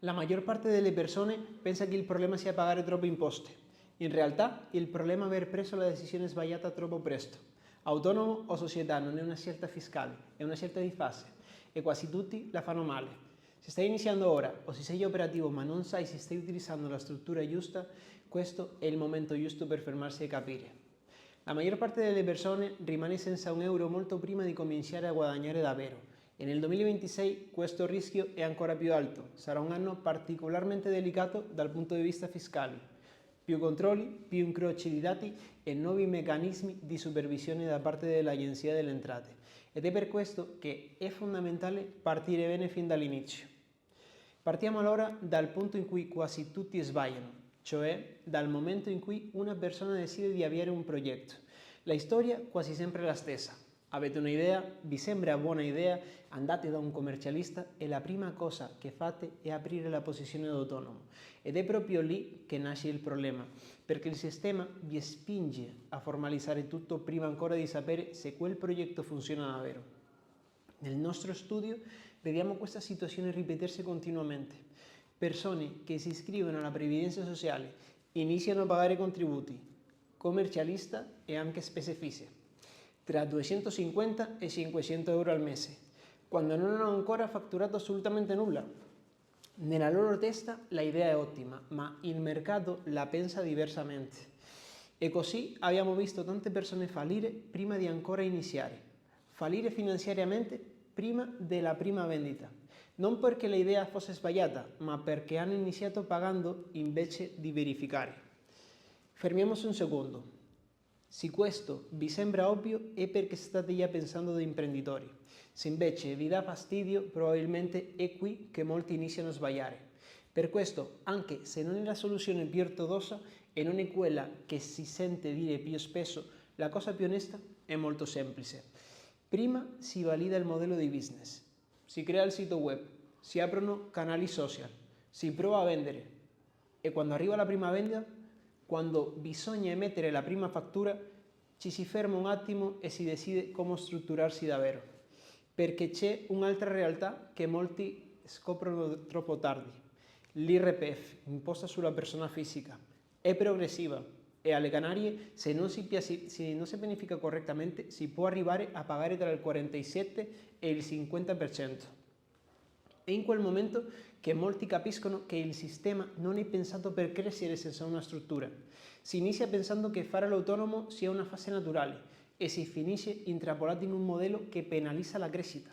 La maggior parte delle persone pensa che il problema sia pagare troppo imposte. In realtà il problema è aver preso la decisione sbagliata troppo presto. Autonomo o società non è una scelta fiscale, è una scelta di fase e quasi tutti la fanno male. Se stai iniziando ora o se sei operativo ma non sai se stai utilizzando la struttura giusta, questo è il momento giusto per fermarsi e capire. La maggior parte delle persone rimane senza un euro molto prima di cominciare a guadagnare davvero. E nel 2026 questo rischio è ancora più alto, sarà un anno particolarmente delicato dal punto di vista fiscale. Più controlli, più incroci di dati e nuovi meccanismi di supervisione da parte dell'Agenzia delle Entrate. Ed è per questo che è fondamentale partire bene fin dall'inizio. Partiamo allora dal punto in cui quasi tutti sbagliano, cioè dal momento in cui una persona decide di avviare un progetto. La storia quasi sempre è la stessa. Avete un'idea, vi sembra buona idea, andate da un commercialista e la prima cosa che fate è aprire la posizione d'autonomo. Ed è proprio lì che nasce il problema, perché il sistema vi spinge a formalizzare tutto prima ancora di sapere se quel progetto funziona davvero. Nel nostro studio vediamo questa situazione ripetersi continuamente. Persone che si iscrivono alla previdenza sociale iniziano a pagare contributi, commercialista e anche spese fisse, tra 250 e 500 euro al mese, quando non hanno ancora fatturato assolutamente nulla. Nella loro testa la idea è ottima, ma il mercato la pensa diversamente. E così abbiamo visto tante persone fallire prima di ancora iniziare. Fallire finanziariamente prima della prima vendita. Non perché l'idea fosse sbagliata, ma perché hanno iniziato pagando invece di verificare. Fermiamoci un secondo. Se questo vi sembra ovvio è perché state già pensando da imprenditori. Se invece vi dà fastidio, probabilmente è qui che molti iniziano a sbagliare. Per questo, anche se non è la soluzione più ortodossa e non è quella che si sente dire più spesso, la cosa più onesta è molto semplice. Prima si valida il modello di business, si crea il sito web, si aprono canali social, si prova a vendere e quando arriva la prima vendita, quando bisogna emettere la prima fattura, ci si ferma un attimo e si decide come strutturarsi davvero, perché c'è un'altra realtà che molti scoprono troppo tardi. L'IRPEF, imposta sulla persona fisica, è progressiva e alle Canarie, se non si pianifica correttamente, si può arrivare a pagare tra il 47 e il 50%. È in quel momento che molti capiscono che il sistema non è pensato per crescere senza una struttura. Si inizia pensando che fare l'autonomo sia una fase naturale e si finisce intrappolati in un modello che penalizza la crescita,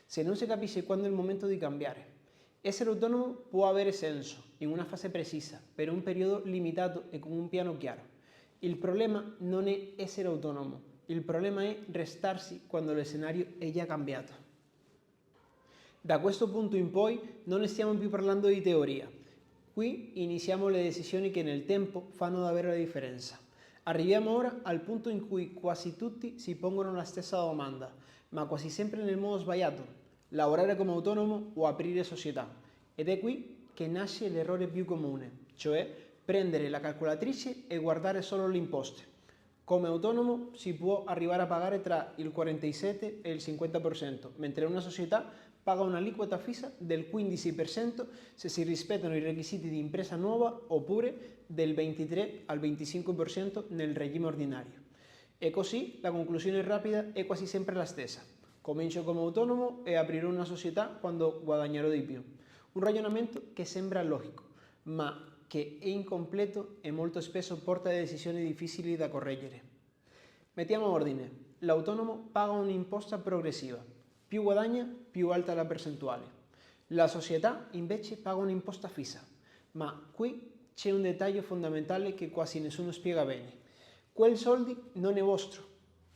se non si capisce quando è il momento di cambiare. Essere autonomo può avere senso in una fase precisa, per un periodo limitato e con un piano chiaro. Il problema non è essere autonomo, il problema è restarsi quando lo scenario è già cambiato. Da questo punto in poi non stiamo più parlando di teoria. Qui iniziamo le decisioni che nel tempo fanno davvero la differenza. Arriviamo ora al punto in cui quasi tutti si pongono la stessa domanda, ma quasi sempre nel modo sbagliato: lavorare come autonomo o aprire società. Ed è qui che nasce l'errore più comune, cioè prendere la calcolatrice e guardare solo le imposte. Come autonomo si può arrivare a pagare tra il 47 e il 50%, mentre una società paga un'aliquota fissa del 15% se si rispettano i requisiti di impresa nuova oppure del 23 al 25% nel regime ordinario. E così la conclusione rapida è quasi sempre la stessa. Comincio come autonomo e aprirò una società quando guadagnerò di più. Un ragionamento che sembra logico, ma che è incompleto e molto spesso porta a decisioni difficili da correggere. Mettiamo ordine: l'autonomo paga un'imposta progressiva, più guadagna più alta la percentuale. La società invece paga un'imposta fissa, ma qui c'è un dettaglio fondamentale che quasi nessuno spiega bene. Quel soldi non è vostro,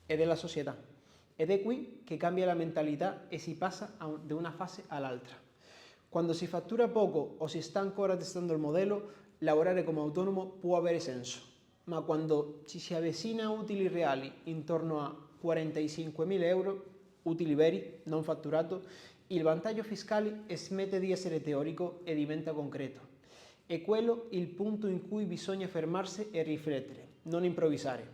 è della società, ed è qui che cambia la mentalità e si passa da una fase all'altra. Quando si fattura poco o si sta ancora testando il modello, lavorare come autonomo può avere senso, ma quando ci si avvicina a utili reali intorno a 45.000 euro, utili veri, non fatturato, il vantaggio fiscale smette di essere teorico e diventa concreto. È quello il punto in cui bisogna fermarsi e riflettere, non improvvisare.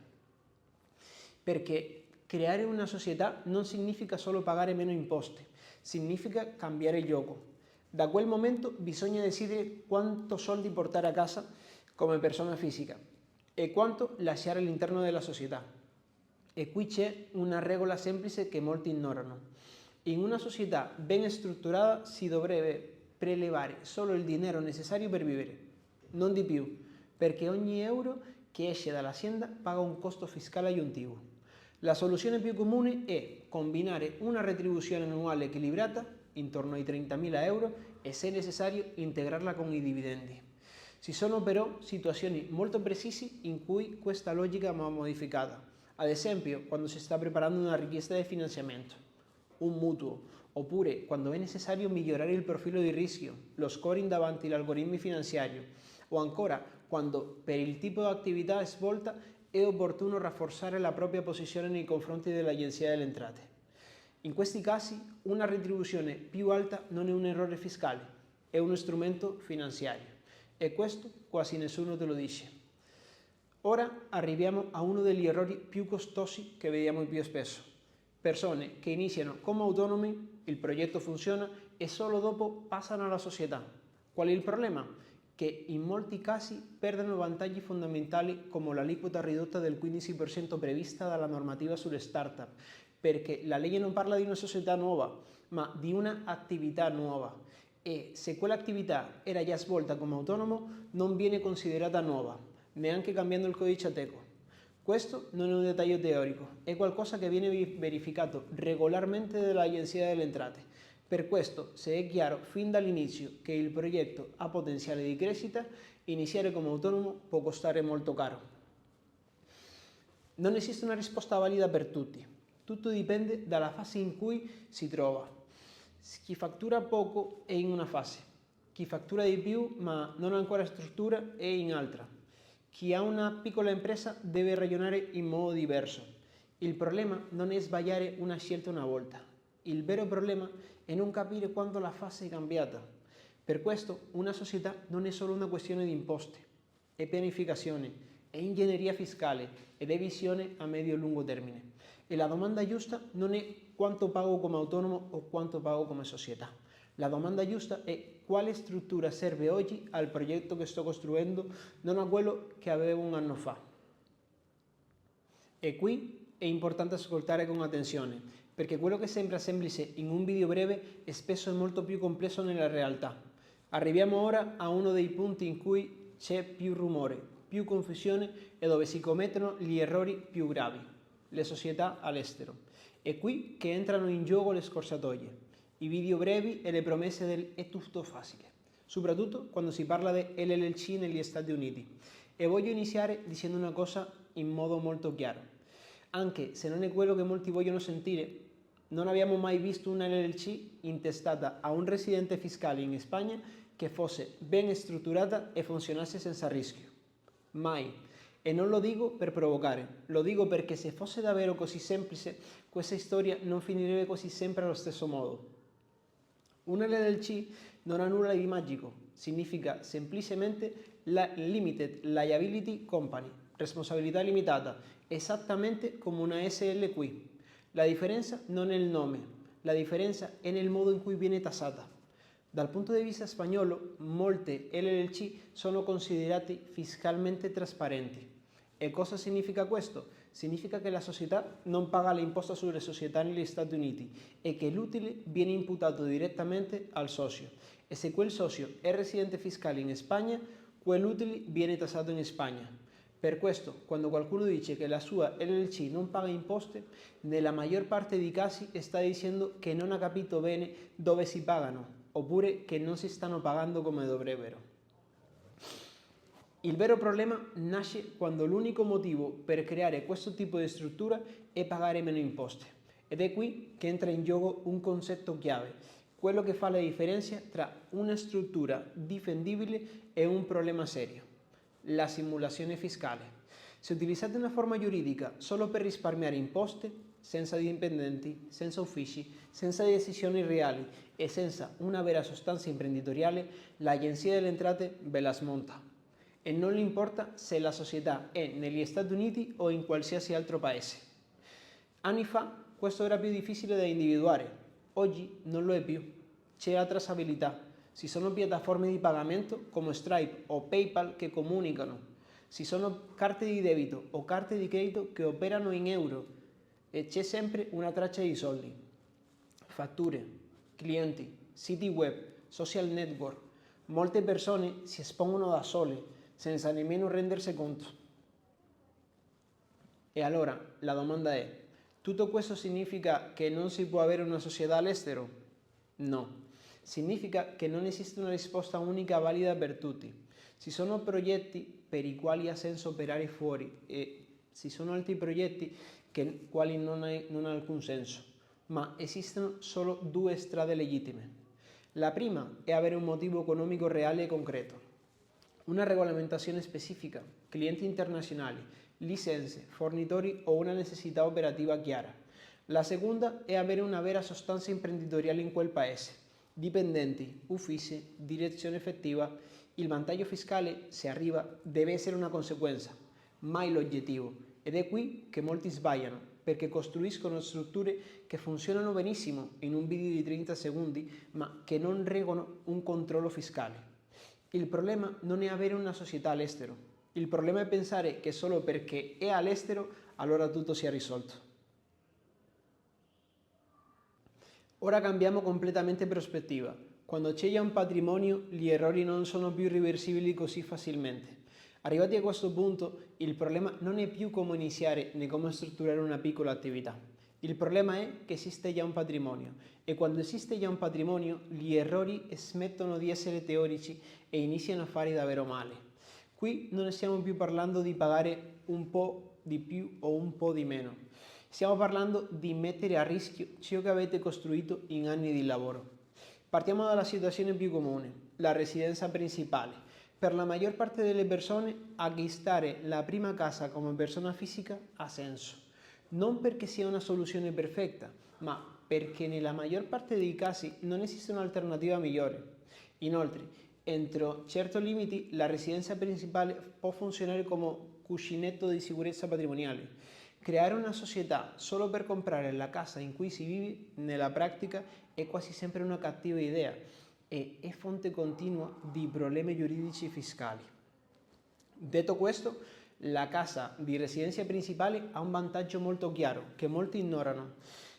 Perché creare una società non significa solo pagare meno imposte, significa cambiare il gioco. Da quel momento bisogna decidere quanto soldi portare a casa come persona fisica e quanto lasciare all'interno della società. E qui c'è una regola semplice che molti ignorano. In una società ben strutturata si dovrebbe prelevare solo il dinero necessario per vivere, non di più, perché ogni euro che esce dall'azienda paga un costo fiscale aggiuntivo. La soluzione più comune è combinare una retribuzione annuale equilibrata, intorno ai 30.000 euro, e se necessario integrarla con i dividendi. Ci sono però situazioni molto precise in cui questa logica va modificata. Ad esempio, quando si sta preparando una richiesta di finanziamento, un mutuo, oppure quando è necessario migliorare il profilo di rischio, lo scoring davanti agli algoritmi finanziari, o ancora quando per il tipo di attività svolta è opportuno rafforzare la propria posizione nei confronti dell'Agenzia delle Entrate. In questi casi una retribuzione più alta non è un errore fiscale, è uno strumento finanziario e questo quasi nessuno te lo dice. Ora arriviamo a uno degli errori più costosi che vediamo più spesso. Persone che iniziano come autonomi, il progetto funziona e solo dopo passano alla società. Qual è il problema? Che in molti casi perdono vantaggi fondamentali come l'aliquota ridotta del 15% prevista dalla normativa sulle start-up, perché la legge non parla di una società nuova, ma di una attività nuova e se quell'attività era già svolta come autonomo non viene considerata nuova, neanche cambiando il codice Ateco. Questo non è un dettaglio teorico, è qualcosa che viene verificato regolarmente dall'Agenzia delle Entrate. Per questo, se è chiaro fin dall'inizio che il progetto ha potenziale di crescita, iniziare come autonomo può costare molto caro. Non esiste una risposta valida per tutti, tutto dipende dalla fase in cui si trova. Chi fattura poco è in una fase, chi fattura di più ma non ha ancora struttura è in altra. Chi ha una piccola impresa deve ragionare in modo diverso. Il problema non è sbagliare una scelta una volta. Il vero problema è non capire quando la fase è cambiata. Per questo una società non è solo una questione di imposte, è pianificazione, è ingegneria fiscale ed è visione a medio e lungo termine. E la domanda giusta non è quanto pago come autonomo o quanto pago come società. La domanda giusta è quale struttura serve oggi al progetto che sto costruendo, non a quello che avevo un anno fa. E qui è importante ascoltare con attenzione, perché quello che sembra semplice in un video breve spesso è molto più complesso nella realtà. Arriviamo ora a uno dei punti in cui c'è più rumore, più confusione e dove si commettono gli errori più gravi, le società all'estero. È qui che entrano in gioco le scorciatoie, i video brevi e le promesse del è tutto facile, soprattutto quando si parla di LLC negli Stati Uniti. E voglio iniziare dicendo una cosa in modo molto chiaro. Anche se non è quello che molti vogliono sentire, non abbiamo mai visto una LLC intestata a un residente fiscale in Spagna che fosse ben strutturata e funzionasse senza rischio. Mai. E non lo dico per provocare, lo dico perché se fosse davvero così semplice, questa storia non finirebbe così sempre allo stesso modo. Una LLC non ha nulla di magico, significa semplicemente la Limited Liability Company, responsabilità limitata, esattamente come una SL qui. La differenza non è il nome, la differenza è nel modo in cui viene tassata. Dal punto di vista spagnolo, molte LLC sono considerate fiscalmente trasparenti. E cosa significa questo? Significa che la società non paga l'imposta sulle società negli Stati Uniti e che l'utile viene imputato direttamente al socio. E se quel socio è residente fiscale in Spagna, quell'utile viene tassato in Spagna. Per questo, quando qualcuno dice che la sua LLC non paga imposte, nella maggior parte dei casi sta dicendo che non ha capito bene dove si pagano, oppure che non si stanno pagando come dovrebbero. Il vero problema nasce quando l'unico motivo per creare questo tipo di struttura è pagare meno imposte. Ed è qui che entra in gioco un concetto chiave, quello che fa la differenza tra una struttura difendibile e un problema serio: la simulazione fiscale. Se utilizzate una forma giuridica solo per risparmiare imposte, senza dipendenti, senza uffici, senza decisioni reali e senza una vera sostanza imprenditoriale, l'Agenzia delle Entrate ve la smonta. E non gli importa se la società è negli Stati Uniti o in qualsiasi altro paese. Anni fa questo era più difficile da individuare, oggi non lo è più. C'è la tracciabilità. si sono piattaforme di pagamento come Stripe o PayPal che comunicano, si sono carte di debito o carte di credito che operano in euro e c'è sempre una traccia di soldi. Fatture, clienti, siti web, social network. Molte persone si espongono da sole, senza nemmeno rendersi conto. E allora la domanda è, tutto questo significa che non si può avere una società all'estero? No. Significa che non esiste una risposta unica valida per tutti. Ci sono progetti per i quali ha senso operare fuori e ci sono altri progetti quali non ha alcun senso, ma esistono solo due strade legittime. La prima è avere un motivo economico reale e concreto, una regolamentazione specifica, clienti internazionali, licenze, fornitori o una necessità operativa chiara. La seconda è avere una vera sostanza imprenditoriale in quel paese. Dipendenti, uffici, direzione effettiva. Il vantaggio fiscale, se arriva, deve essere una conseguenza, mai l'obiettivo. Ed è qui che molti sbagliano, perché costruiscono strutture che funzionano benissimo in un video di 30 secondi, ma che non reggono un controllo fiscale. Il problema non è avere una società all'estero. Il problema è pensare che solo perché è all'estero, allora tutto sia risolto. Ora cambiamo completamente prospettiva. Quando c'è già un patrimonio, gli errori non sono più riversibili così facilmente. Arrivati a questo punto, il problema non è più come iniziare né come strutturare una piccola attività. Il problema è che esiste già un patrimonio e quando esiste già un patrimonio, gli errori smettono di essere teorici e iniziano a fare davvero male. Qui non stiamo più parlando di pagare un po' di più o un po' di meno. Stiamo parlando di mettere a rischio ciò che avete costruito in anni di lavoro. Partiamo dalla situazione più comune, la residenza principale. Per la maggior parte delle persone, acquistare la prima casa come persona fisica ha senso. Non perché sia una soluzione perfetta, ma perché nella maggior parte dei casi non esiste un'alternativa migliore. Inoltre, entro certi limiti, la residenza principale può funzionare come cuscinetto di sicurezza patrimoniale. Creare una società solo per comprare la casa in cui si vive, nella pratica, è quasi sempre una cattiva idea e è fonte continua di problemi giuridici e fiscali. Detto questo, la casa di residenza principale ha un vantaggio molto chiaro che molti ignorano.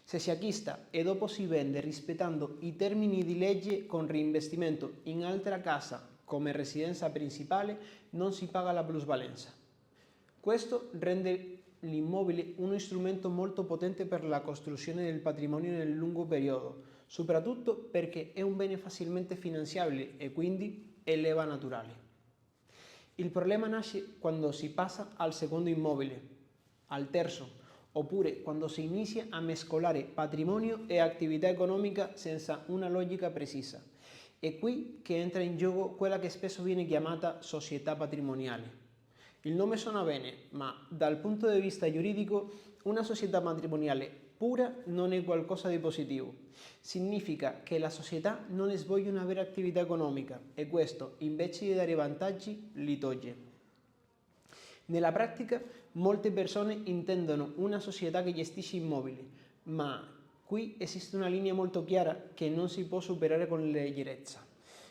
Se si acquista e dopo si vende rispettando i termini di legge con reinvestimento in altra casa come residenza principale, non si paga la plusvalenza. Questo rende l'immobile uno strumento molto potente per la costruzione del patrimonio nel lungo periodo, soprattutto perché è un bene facilmente finanziabile e quindi è leva naturale. Il problema nasce quando si passa al secondo immobile, al terzo, oppure quando si inizia a mescolare patrimonio e attività economica senza una logica precisa. È qui che entra in gioco quella che spesso viene chiamata società patrimoniale. Il nome suona bene, ma dal punto di vista giuridico una società matrimoniale pura non è qualcosa di positivo. Significa che la società non svolge una vera attività economica e questo, invece di dare vantaggi, li toglie. Nella pratica, molte persone intendono una società che gestisce immobili, ma qui esiste una linea molto chiara che non si può superare con leggerezza.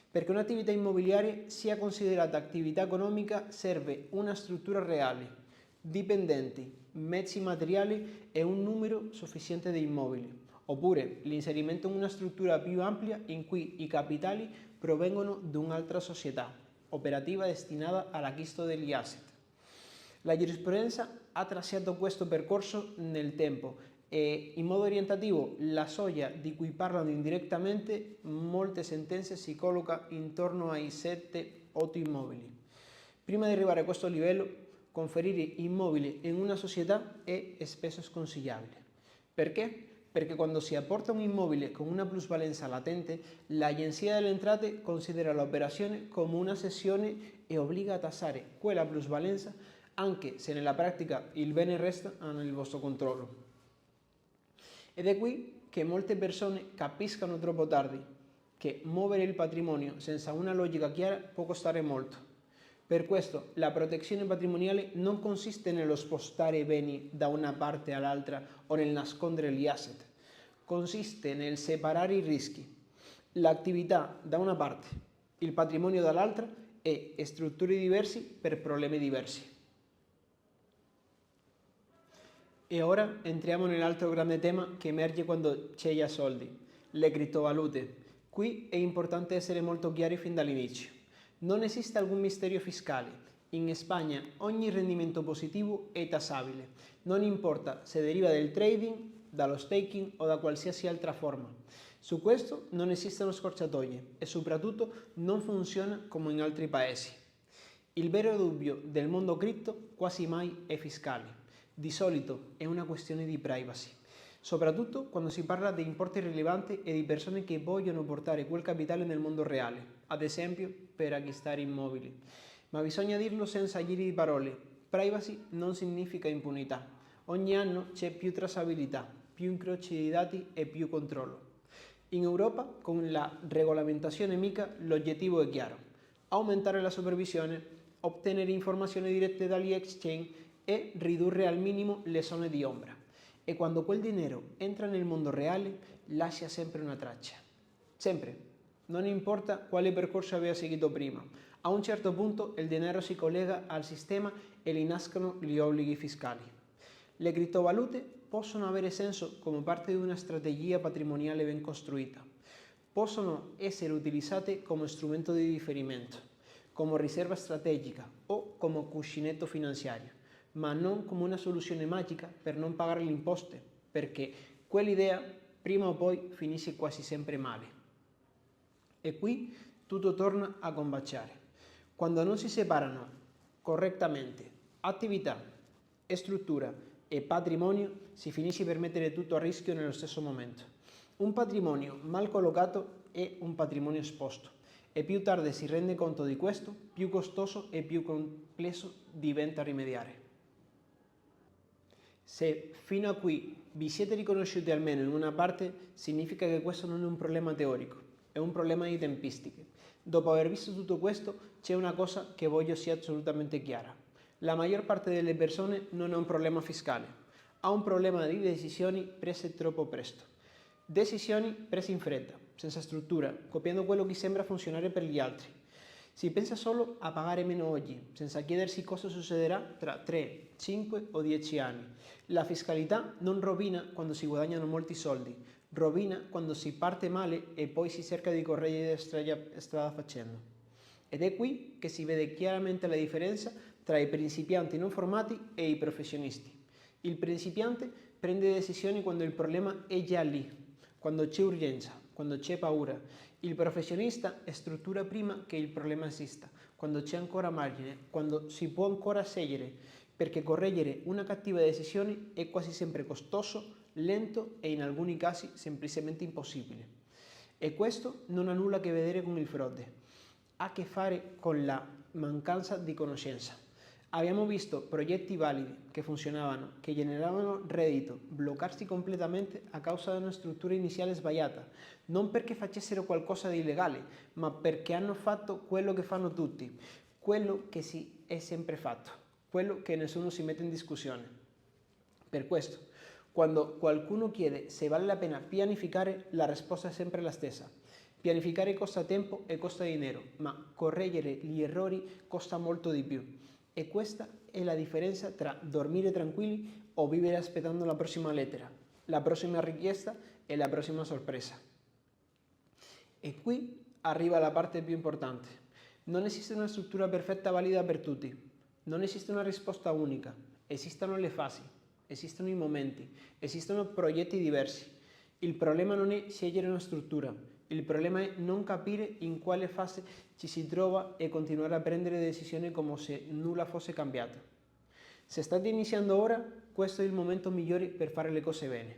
Perché un'attività immobiliare sia considerata attività economica serve una struttura reale, dipendenti, mezzi materiali e un numero sufficiente di immobili, oppure l'inserimento in una struttura più ampia in cui i capitali provengono da un'altra società operativa destinata all'acquisto degli asset. La giurisprudenza ha tracciato questo percorso nel tempo e in modo orientativo la soglia di cui parlano indirettamente molte sentenze si colloca intorno ai 7-8 immobili. Prima di arrivare a questo livello, conferire immobili in una società è spesso sconsigliabile. Perché? Perché quando si apporta un immobile con una plusvalenza latente, l'Agenzia delle Entrate considera l'operazione come una cessione e obbliga a tassare quella plusvalenza anche se nella pratica il bene resta nel vostro controllo. Ed è qui che molte persone capiscono troppo tardi che muovere il patrimonio senza una logica chiara può costare molto. Per questo la protezione patrimoniale non consiste nello spostare i beni da una parte all'altra o nel nascondere gli asset, consiste nel separare i rischi. L'attività da una parte, il patrimonio dall'altra e strutture diverse per problemi diversi. E ora entriamo nell'altro grande tema che emerge quando c'è già soldi, le criptovalute. Qui è importante essere molto chiari fin dall'inizio. Non esiste alcun mistero fiscale. In Spagna ogni rendimento positivo è tassabile, non importa se deriva del trading, dallo staking o da qualsiasi altra forma. Su questo non esistono scorciatoie e soprattutto non funziona come in altri paesi. Il vero dubbio del mondo cripto quasi mai è fiscale. Di solito è una questione di privacy, soprattutto quando si parla di importi rilevanti e di persone che vogliono portare quel capitale nel mondo reale, ad esempio per acquistare immobili. Ma bisogna dirlo senza giri di parole, privacy non significa impunità. Ogni anno c'è più tracciabilità, più incroci di dati e più controllo. In Europa, con la regolamentazione MiCA, l'obiettivo è chiaro: aumentare la supervisione, ottenere informazioni dirette dagli exchange e ridurre al minimo le zone di ombra. E quando quel dinero entra nel mondo reale, lascia sempre una traccia. Sempre. Non importa quale percorso aveva seguito prima. A un certo punto il denaro si collega al sistema e rinascono gli obblighi fiscali. Le criptovalute possono avere senso come parte di una strategia patrimoniale ben costruita. Possono essere utilizzate come strumento di riferimento, come riserva strategica o come cuscinetto finanziario, ma non come una soluzione magica per non pagare le imposte, perché quell'idea prima o poi finisce quasi sempre male. E qui tutto torna a combaciare. Quando non si separano correttamente attività, struttura e patrimonio, si finisce per mettere tutto a rischio nello stesso momento. Un patrimonio mal collocato è un patrimonio esposto e più tardi si rende conto di questo, più costoso e più complesso diventa rimediare. Se fino a qui vi siete riconosciuti almeno in una parte, significa che questo non è un problema teorico, è un problema di tempistiche. Dopo aver visto tutto questo, c'è una cosa che voglio sia assolutamente chiara. La maggior parte delle persone non ha un problema fiscale, ha un problema di decisioni prese troppo presto. Decisioni prese in fretta, senza struttura, copiando quello che sembra funzionare per gli altri. Si pensa solo a pagare meno oggi, senza chiedersi cosa succederà tra 3, 5 o 10 anni. La fiscalità non rovina quando si guadagnano molti soldi, rovina quando si parte male e poi si cerca di correggere strada facendo. Ed è qui che si vede chiaramente la differenza tra i principianti non formati e i professionisti. Il principiante prende decisioni quando il problema è già lì, quando c'è urgenza, quando c'è paura. Il professionista struttura prima che il problema esista, quando c'è ancora margine, quando si può ancora scegliere, perché correggere una cattiva decisione è quasi sempre costoso, lento e in alcuni casi semplicemente impossibile. E questo non ha nulla a che vedere con il frode, ha a che fare con la mancanza di conoscenza. Abbiamo visto progetti validi che funzionavano, che generavano reddito, bloccarsi completamente a causa di una struttura iniziale sbagliata, non perché facessero qualcosa di illegale, ma perché hanno fatto quello che fanno tutti, quello che si è sempre fatto, quello che nessuno si mette in discussione. Per questo, quando qualcuno chiede se vale la pena pianificare, la risposta è sempre la stessa. Pianificare costa tempo e costa dinero, ma correggere gli errori costa molto di più. E questa è la differenza tra dormire tranquilli o vivere aspettando la prossima lettera, la prossima richiesta e la prossima sorpresa. E qui arriva la parte più importante. Non esiste una struttura perfetta valida per tutti. Non esiste una risposta unica. Esistono le fasi, esistono i momenti, esistono progetti diversi. Il problema non è scegliere una struttura, il problema è non capire in quale fase ci si trova e continuare a prendere decisioni come se nulla fosse cambiato. Se state iniziando ora, questo è il momento migliore per fare le cose bene.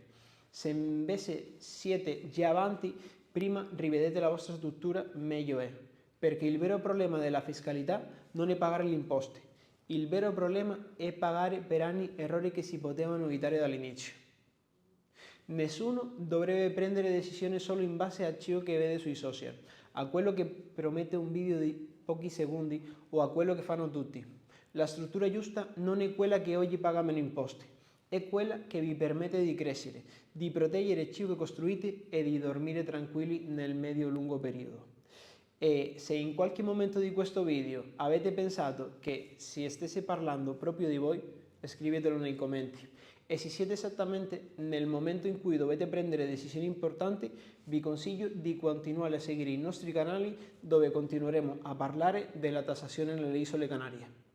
Se invece siete già avanti, prima rivedete la vostra struttura, meglio è. Perché il vero problema della fiscalità non è pagare le imposte. Il vero problema è pagare per anni errori che si potevano evitare dall'inizio. Nessuno dovrebbe prendere decisioni solo in base a ciò che vede sui social, a quello che promette un video di pochi secondi o a quello che fanno tutti. La struttura giusta non è quella che oggi paga meno imposti, è quella che vi permette di crescere, di proteggere il cibo che costruite e di dormire tranquilli nel medio-lungo periodo. E se in qualche momento di questo video avete pensato che si stesse parlando proprio di voi, scrivetelo nei commenti. E se siete esattamente nel momento in cui dovete prendere decisioni importanti, vi consiglio di continuare a seguire i nostri canali dove continueremo a parlare della tassazione nelle isole Canarie.